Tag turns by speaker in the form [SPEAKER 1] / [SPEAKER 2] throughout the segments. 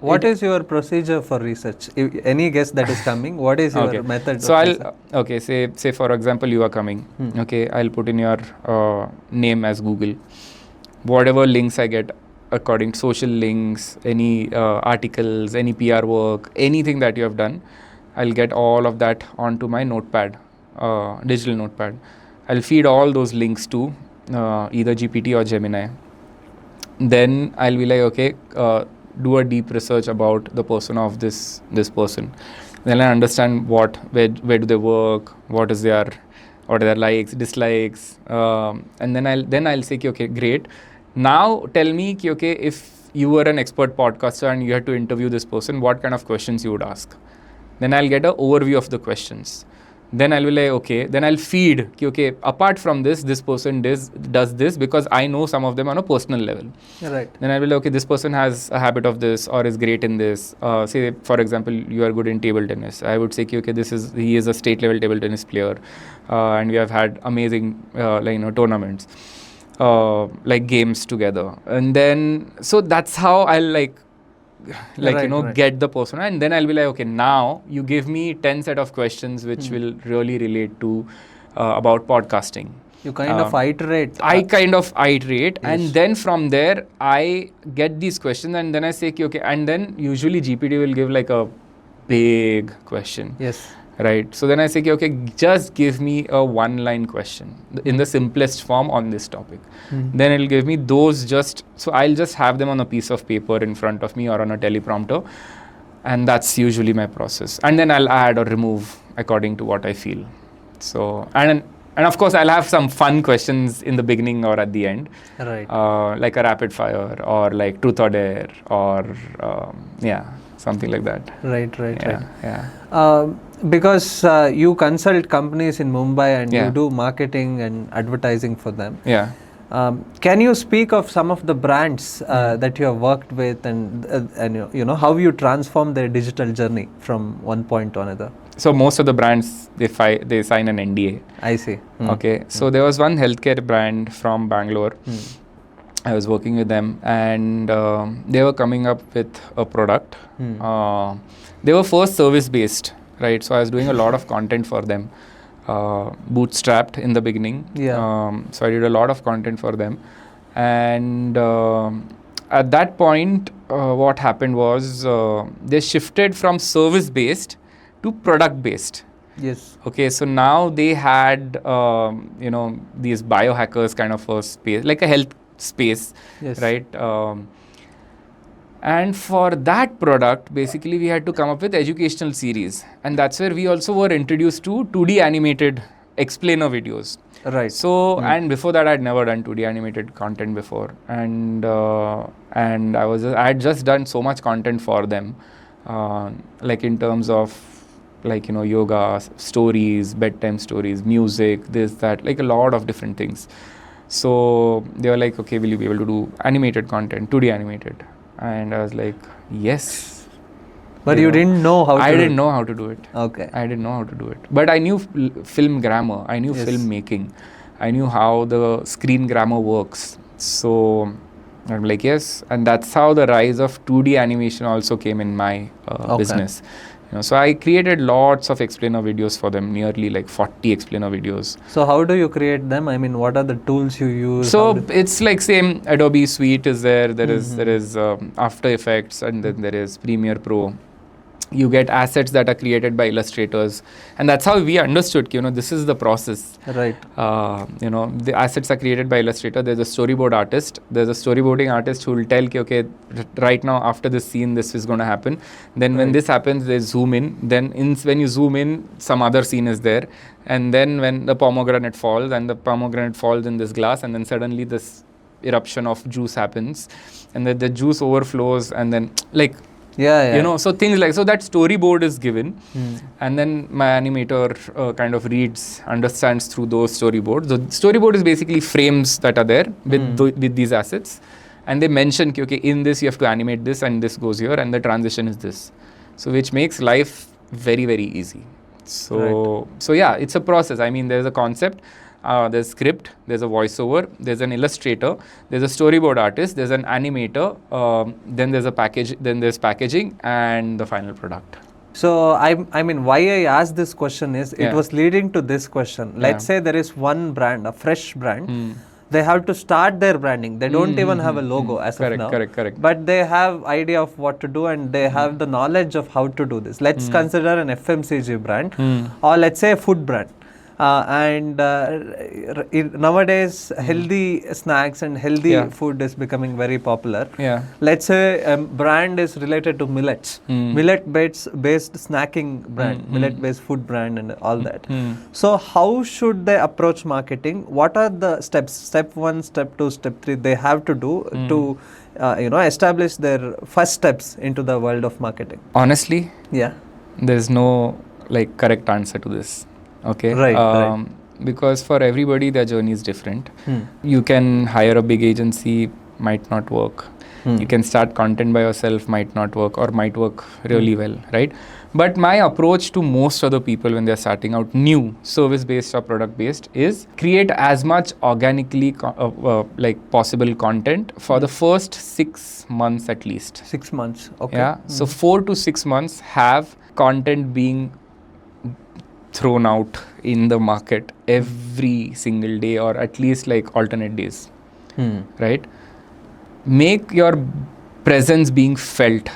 [SPEAKER 1] What is your procedure for research? Any guest that is coming, what is your method?
[SPEAKER 2] So say for example you are coming. Okay, I'll put in your name as Google. Whatever links I get, according to social links, any articles, any PR work, anything that you have done, I'll get all of that onto my notepad, digital notepad. I'll feed all those links to either GPT or Gemini. Then I'll be like, okay, do a deep research about the person of this person. Then I understand where do they work, what are their likes, dislikes, and then I'll say, okay, great. Now tell me, okay, if you were an expert podcaster and you had to interview this person, what kind of questions you would ask? Then I'll get an overview of the questions. Then I'll be like, okay, then I'll feed, okay, apart from this person does this because I know some of them on a personal level.
[SPEAKER 1] Right.
[SPEAKER 2] Then I'll be like, okay, this person has a habit of this or is great in this. Say, for example, you are good in table tennis. I would say, okay, he is a state level table tennis player, and we have had amazing, tournaments, like games together. And then, so that's how I'll get the persona, and then I'll be like, okay, now you give me 10 set of questions which will really relate to about podcasting.
[SPEAKER 1] You kind of iterate.
[SPEAKER 2] I kind of iterate, yes. And then from there I get these questions, and then I say, okay, and then usually GPT will give like a big question.
[SPEAKER 1] Yes.
[SPEAKER 2] Right. So then I say, okay, just give me a one-line question in the simplest form on this topic. Then it'll give me those so I'll just have them on a piece of paper in front of me or on a teleprompter. And that's usually my process. And then I'll add or remove according to what I feel. So, and of course, I'll have some fun questions in the beginning or at the end.
[SPEAKER 1] Right.
[SPEAKER 2] Like a rapid fire or like truth or dare or, something like that.
[SPEAKER 1] Right.
[SPEAKER 2] Yeah.
[SPEAKER 1] Because you consult companies in Mumbai and you do marketing and advertising for them.
[SPEAKER 2] Yeah.
[SPEAKER 1] Can you speak of some of the brands that you have worked with and you know how you transform their digital journey from one point to another?
[SPEAKER 2] So most of the brands, they sign an NDA.
[SPEAKER 1] I see.
[SPEAKER 2] Okay. So there was one healthcare brand from Bangalore. I was working with them, and they were coming up with a product. They were first service-based, right? So I was doing a lot of content for them, bootstrapped in the beginning.
[SPEAKER 1] Yeah.
[SPEAKER 2] So I did a lot of content for them, and at that point, what happened was they shifted from service-based to product-based.
[SPEAKER 1] Yes.
[SPEAKER 2] Okay, so now they had these biohackers kind of a space, like a health space.
[SPEAKER 1] Yes.
[SPEAKER 2] Right? And for that product, basically we had to come up with educational series, and that's where we also were introduced to 2D animated explainer videos.
[SPEAKER 1] Right.
[SPEAKER 2] So and before that I'd never done 2D animated content before, and I had just done so much content for them, like in terms of yoga stories, bedtime stories, music, this, that, like a lot of different things. So they were like, okay, will you be able to do animated content, 2D animated? And I was like, yes.
[SPEAKER 1] But you didn't know how to
[SPEAKER 2] I didn't know how to do it.
[SPEAKER 1] Okay.
[SPEAKER 2] I didn't know how to do it. But I knew film grammar. I knew film making. I knew how the screen grammar works. So I'm like, yes. And that's how the rise of 2D animation also came in my business. So I created lots of explainer videos for them, nearly like 40 explainer videos.
[SPEAKER 1] So how do you create them? I mean, what are the tools you use?
[SPEAKER 2] So it's like same Adobe Suite is there. There is After Effects, and then there is Premiere Pro. You get assets that are created by illustrators, and that's how we understood, this is the process.
[SPEAKER 1] Right.
[SPEAKER 2] The assets are created by illustrator. There's a storyboard artist. There's a storyboarding artist who will tell, okay, right now after this scene, this is going to happen. Then when this happens, they zoom in. Then when you zoom in, some other scene is there. And then when the pomegranate falls, and the pomegranate falls in this glass, and then suddenly this eruption of juice happens, and then the juice overflows, and then so things like, so that storyboard is given, and then my animator kind of understands through those storyboards. The storyboard is basically frames that are there with these assets, and they mention, okay, in this you have to animate this, and this goes here, and the transition is this. So which makes life very, very easy. So yeah, it's a process. I mean, there's a concept. There's script, there's a voiceover, there's an illustrator, there's a storyboard artist, there's an animator, then there's a package, then there's packaging, and the final product.
[SPEAKER 1] So I mean, why I asked this question is it
[SPEAKER 2] Yeah.
[SPEAKER 1] was leading to this question. Let's say there is one brand, a fresh brand. They have to start their branding. They don't even have a logo as of now.
[SPEAKER 2] Correct.
[SPEAKER 1] But they have idea of what to do and they have the knowledge of how to do this. Let's consider an FMCG brand or let's say a food brand. Nowadays, healthy snacks and healthy food is becoming very popular.
[SPEAKER 2] Yeah.
[SPEAKER 1] Let's say a brand is related to millets, millet-based snacking brand, millet-based food brand and all that. So how should they approach marketing? What are the steps? Step 1, step 2, step 3 they have to do to establish their first steps into the world of marketing?
[SPEAKER 2] Honestly,
[SPEAKER 1] Yeah.
[SPEAKER 2] there's no like correct answer to this. Okay.
[SPEAKER 1] Right.
[SPEAKER 2] Because for everybody their journey is different. You can hire a big agency, might not work. You can start content by yourself, might not work or might work really well, right? But my approach to most other people when they're starting out new, service based or product based, is create as much organically like possible content for the first 6 months at least.
[SPEAKER 1] 6 months. Okay.
[SPEAKER 2] Yeah. So 4 to 6 months have content being thrown out in the market every single day or at least like alternate days, right? Make your presence being felt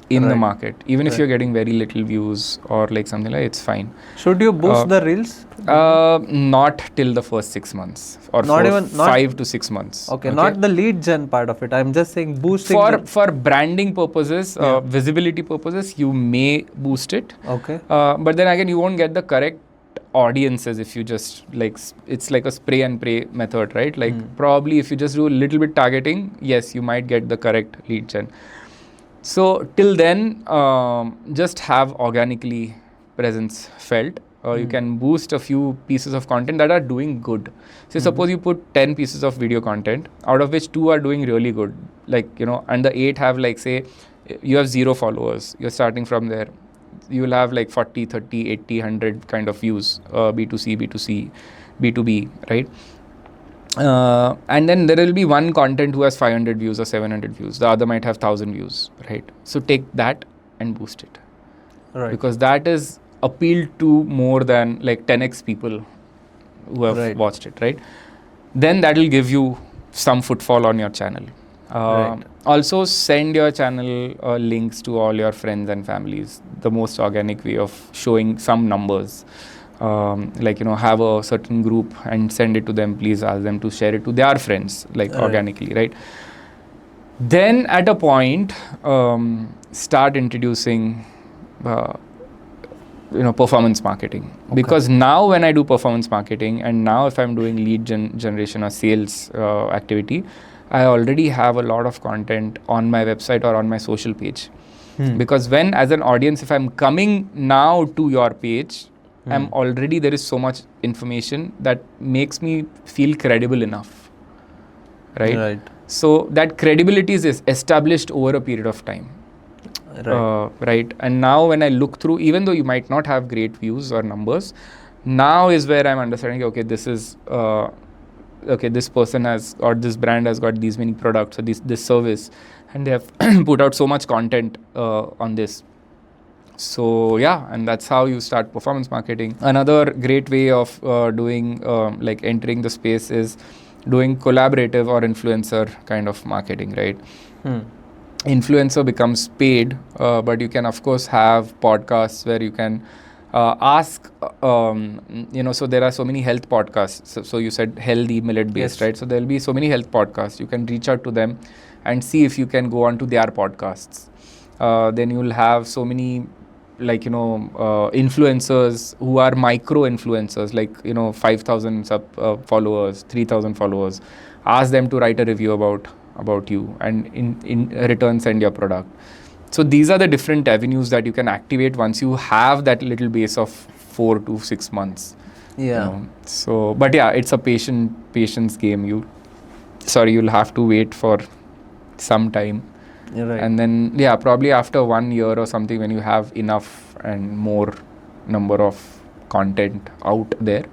[SPEAKER 2] in the market, even if you're getting very little views or like something like it's fine.
[SPEAKER 1] Should you boost the reels?
[SPEAKER 2] Not till the first 6 months or
[SPEAKER 1] Not even-
[SPEAKER 2] 5 to 6 months.
[SPEAKER 1] Okay, not the lead gen part of it. I'm just saying boosting.
[SPEAKER 2] For branding purposes, visibility purposes, you may boost it.
[SPEAKER 1] Okay.
[SPEAKER 2] But then again, you won't get the correct audiences if you just like it's like a spray and pray method, right? Like probably if you just do a little bit targeting, yes, you might get the correct lead gen. So till then, just have organically presence felt. You can boost a few pieces of content that are doing good. So suppose you put 10 pieces of video content, out of which 2 are doing really good, like, and the 8 have like, say, you have 0 followers, you're starting from there. You will have like 40, 30, 80, 100 kind of views, B2C, B2B, right? And then there will be one content who has 500 views or 700 views. The other might have 1,000 views, right? So take that and boost it.
[SPEAKER 1] Right.
[SPEAKER 2] Because that is appealed to more than like 10x people who have watched it, right? Then that will give you some footfall on your channel. Also send your channel links to all your friends and families. The most organic way of showing some numbers. Have a certain group and send it to them. Please ask them to share it to their friends, like organically, right? Then at a point, start introducing, performance marketing. Okay. Because now when I do performance marketing and now if I'm doing lead generation or sales activity, I already have a lot of content on my website or on my social page. Because when as an audience, if I'm coming now to your page, I'm already, there is so much information that makes me feel credible enough, right? So that credibility is established over a period of time. Right. And now when I look through, even though you might not have great views or numbers, now is where I'm understanding, okay, this is, this person has, or this brand has got these many products or this service, and they have put out so much content on this. So yeah, and that's how you start performance marketing. Another great way of doing, entering the space is doing collaborative or influencer kind of marketing, right? Influencer becomes paid, but you can of course have podcasts where you can ask, so there are so many health podcasts. So you said healthy millet based, right? So there'll be so many health podcasts. You can reach out to them and see if you can go on to their podcasts. Then you'll have so many influencers who are micro influencers, 5,000 followers, 3,000 followers. Ask them to write a review about you and in return send your product. So these are the different avenues that you can activate once you have that little base of 4 to 6 months. So but yeah, it's a patience game. You'll have to wait for some time. And then probably after 1 year or something, when you have enough and more number of content out there,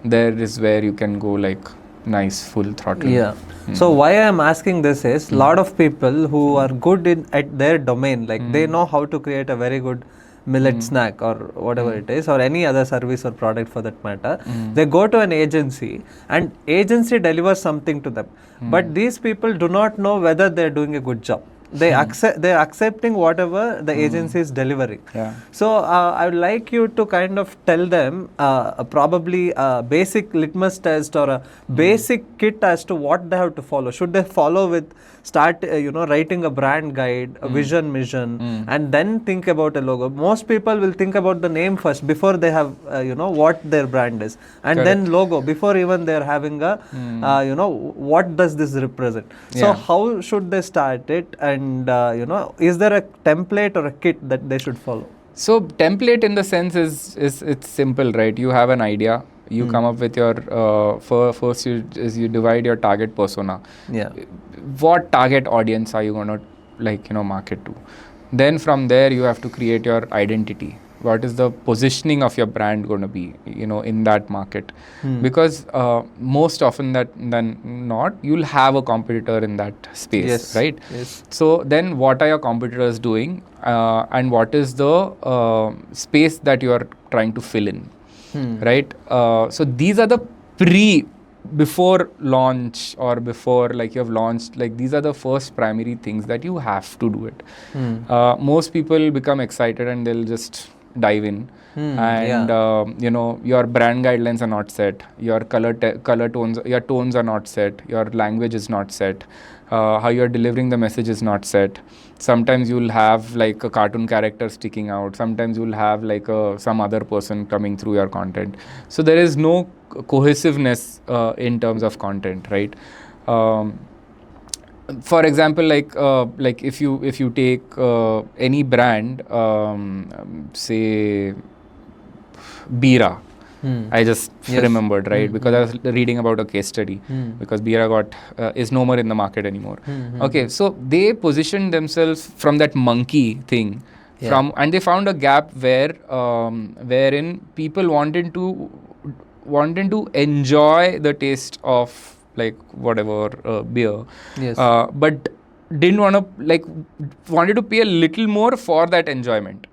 [SPEAKER 2] there is where you can go like nice full throttle.
[SPEAKER 1] Yeah. So why I am asking this is lot of people who are good in at their domain, like they know how to create a very good millet snack or whatever it is, or any other service or product for that matter. They go to an agency and agency delivers something to them. But these people do not know whether they're doing a good job. They're accepting whatever the agency is delivering.
[SPEAKER 2] Yeah.
[SPEAKER 1] So I would like you to kind of tell them probably a basic litmus test or a basic kit as to what they have to follow. Should they follow with writing a brand guide, a vision, mission, and then think about a logo. Most people will think about the name first before they have what their brand is, and then logo before even they're having a what does this represent. So how should they start it, and is there a template or a kit that they should follow?
[SPEAKER 2] So template in the sense is it's simple, right? You have an idea. You come up with your first you divide your target persona.
[SPEAKER 1] Yeah.
[SPEAKER 2] What target audience are you going to market to? Then from there you have to create your identity. What is the positioning of your brand going to be in that market? Because most often than not you'll have a competitor in that space, right?
[SPEAKER 1] Yes.
[SPEAKER 2] So then what are your competitors doing, and what is the space that you are trying to fill in? Right? So these are the before launch or before like you have launched, like these are the first primary things that you have to do it. Most people become excited and they'll just dive in, and your brand guidelines are not set, your color tones, your tones are not set, your language is not set, how you're delivering the message is not set. Sometimes you'll have like a cartoon character sticking out, sometimes you'll have like some other person coming through your content. So there is no cohesiveness in terms of content, right? For example, like if you take any brand, say Bira. I just remembered, right? Because I was reading about a case study, because Bira is no more in the market anymore. Okay, so they positioned themselves from that monkey thing, and they found a gap wherein people wanted to enjoy the taste of like whatever beer, but didn't wanted to pay a little more for that enjoyment.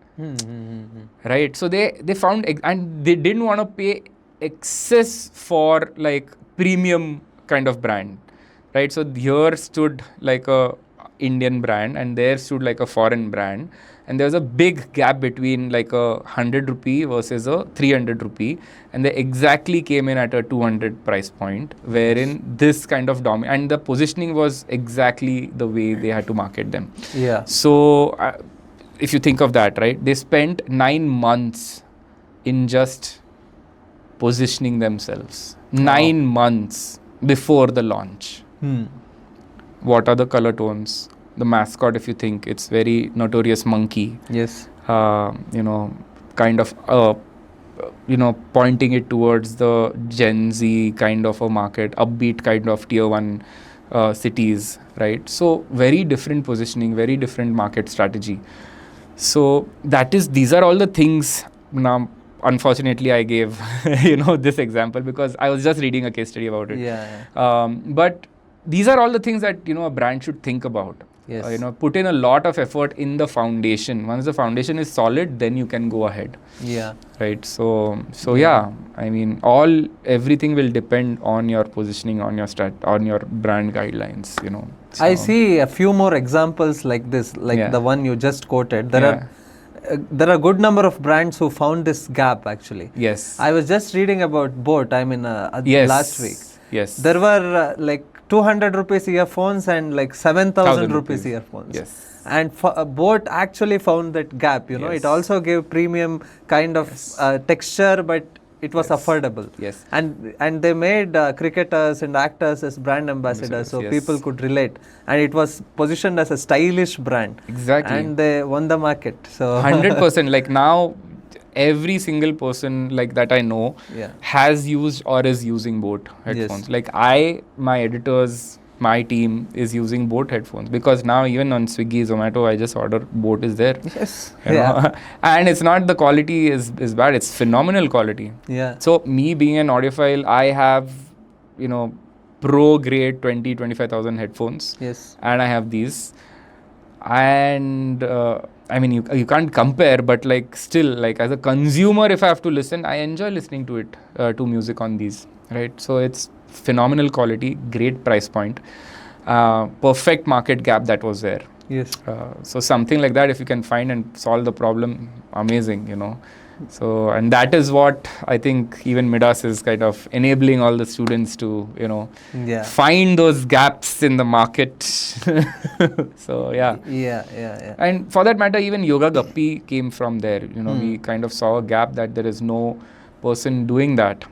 [SPEAKER 2] Right, so they found and they didn't want to pay excess for like premium kind of brand, right? So here stood like a Indian brand and there stood like a foreign brand, and there was a big gap between like a 100 rupee versus a 300 rupee, and they exactly came in at a 200 price point, wherein this kind of and the positioning was exactly the way they had to market them.
[SPEAKER 1] Yeah.
[SPEAKER 2] So if you think of that, right, they spent 9 months in just positioning themselves. 9 months before the launch. What are the color tones? The mascot, if you think, it's very notorious monkey.
[SPEAKER 1] Yes.
[SPEAKER 2] Kind of, pointing it towards the Gen Z kind of a market, upbeat kind of tier 1 cities, right? So very different positioning, very different market strategy. So these are all the things. Now, unfortunately, I gave this example because I was just reading a case study about it. But these are all the things that a brand should think about.
[SPEAKER 1] Yes.
[SPEAKER 2] Put in a lot of effort in the foundation. Once the foundation is solid, then you can go ahead.
[SPEAKER 1] Yeah.
[SPEAKER 2] Right. So I mean, everything will depend on your positioning, on your brand guidelines. So.
[SPEAKER 1] I see a few more examples like this, like the one you just quoted. There are a good number of brands who found this gap actually.
[SPEAKER 2] Yes.
[SPEAKER 1] I was just reading about Boat. Last week.
[SPEAKER 2] Yes.
[SPEAKER 1] There were like 200 rupees earphones and like 7,000 rupees earphones.
[SPEAKER 2] Yes.
[SPEAKER 1] And Boat actually found that gap. It also gave premium kind of texture, but it was affordable.
[SPEAKER 2] Yes.
[SPEAKER 1] And they made cricketers and actors as brand ambassadors, so people could relate. And it was positioned as a stylish brand.
[SPEAKER 2] Exactly.
[SPEAKER 1] And they won the market. So
[SPEAKER 2] 100%. Like now, every single person like that I know has used or is using Boat headphones.
[SPEAKER 1] Yes.
[SPEAKER 2] Like my editors my team is using Boat headphones, because now even on Swiggy, Zomato, I just order Boat is there.
[SPEAKER 1] Yes.
[SPEAKER 2] You know? And it's not the quality is bad, it's phenomenal quality.
[SPEAKER 1] Yeah.
[SPEAKER 2] So me being an audiophile, I have, pro grade 25,000 headphones.
[SPEAKER 1] Yes.
[SPEAKER 2] And I have these. And I mean, you can't compare, but like still, like as a consumer, if I have to listen, I enjoy listening to it, to music on these, right? So it's phenomenal quality, great price point, perfect market gap that was there.
[SPEAKER 1] Yes.
[SPEAKER 2] So something like that, if you can find and solve the problem, amazing, So, and that is what I think even Midas is kind of enabling all the students to,
[SPEAKER 1] Yeah.
[SPEAKER 2] find those gaps in the market. So, yeah.
[SPEAKER 1] Yeah.
[SPEAKER 2] And for that matter, even Yoga Guppi came from there. We kind of saw a gap that there is no person doing that.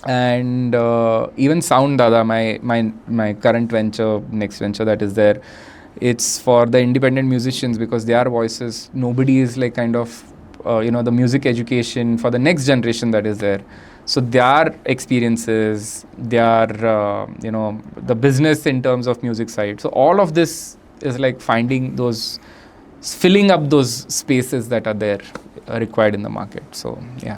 [SPEAKER 2] And even Sound Dada, my current venture, next venture that is there, it's for the independent musicians, because their voices, nobody is like kind of, the music education for the next generation that is there. So their experiences, their, the business in terms of music side. So all of this is like filling up those spaces that are there required in the market. So, yeah.